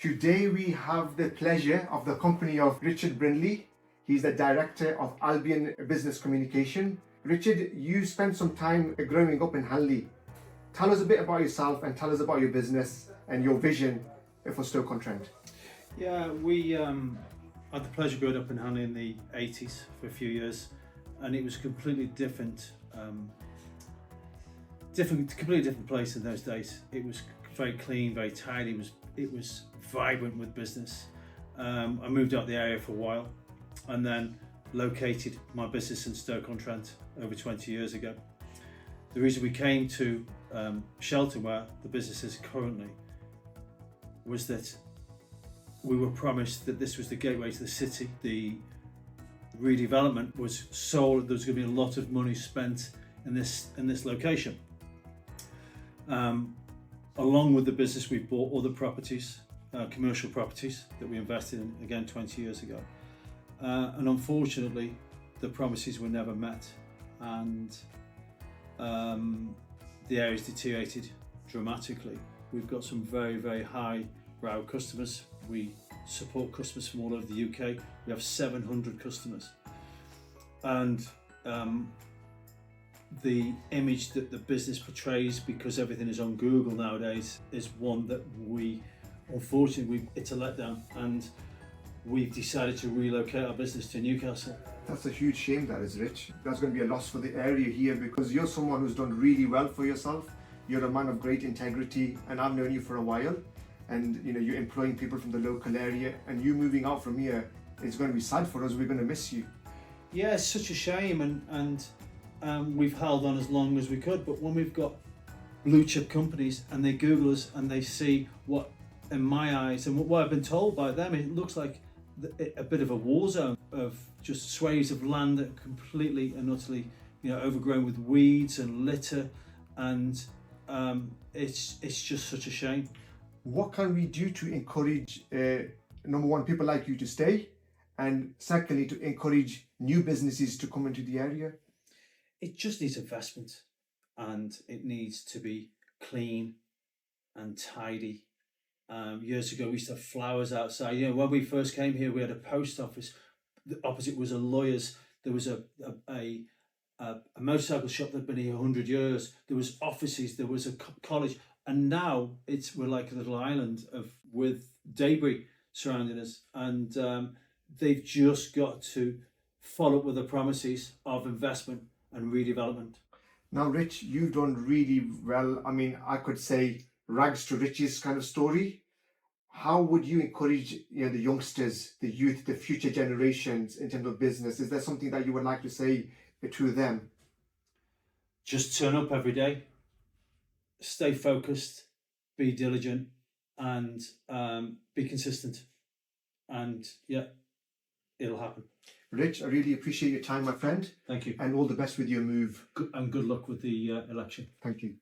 Today we have the pleasure of the company of Richard Brindley. He's the director of Albion Business Communication. Richard, you spent some time growing up in Hanley. Tell us a bit about yourself and tell us about your business and your vision for Stoke-on-Trent. Yeah, we had the pleasure of growing up in Hanley in the 80s for a few years, and it was a completely different place in those days. It was very clean, very tidy. It was vibrant with business. I moved out the area for a while, and then located my business in Stoke-on-Trent over 20 years ago. The reason we came to Shelton, where the business is currently, was that we were promised that this was the gateway to the city. The redevelopment was sold. There was going to be a lot of money spent in this location. Along with the business, we bought other properties, commercial properties that we invested in again 20 years ago. And unfortunately, the promises were never met, and the area's deteriorated dramatically. We've got some very, very high brow customers. We support customers from all over the UK. We have 700 customers. And the image that the business portrays, because everything is on Google nowadays, is one that unfortunately, it's a letdown, and we've decided to relocate our business to Newcastle. That's a huge shame, that is, Rich. That's going to be a loss for the area here, because you're someone who's done really well for yourself. You're a man of great integrity, and I've known you for a while. And you're employing people from the local area, and you moving out from here is going to be sad for us. We're going to miss you. Yeah, it's such a shame, and we've held on as long as we could. But when we've got blue chip companies and they Google us and they see what, in my eyes, and what I've been told by them, it looks like a bit of a war zone of just swathes of land that are completely and utterly, overgrown with weeds and litter, and it's just such a shame. What can we do to encourage, number one, people like you to stay, and secondly, to encourage new businesses to come into the area? It just needs investment, and it needs to be clean and tidy. Years ago, we used to have flowers outside. When we first came here, we had a post office. The opposite was a lawyer's. There was a motorcycle shop that had been here 100 years. There was offices. There was a college. And now we're like a little island with debris surrounding us, and they've just got to follow up with the promises of investment and redevelopment. Now, Rich, you've done really well. I mean, I could say rags to riches kind of story. How would you encourage the youngsters, the youth, the future generations in terms of business? Is there something that you would like to say to them? Just turn up every day. Stay focused, be diligent, and be consistent, and it'll happen. Rich, I really appreciate your time, my friend. Thank you. And all the best with your move. And good luck with the election. Thank you.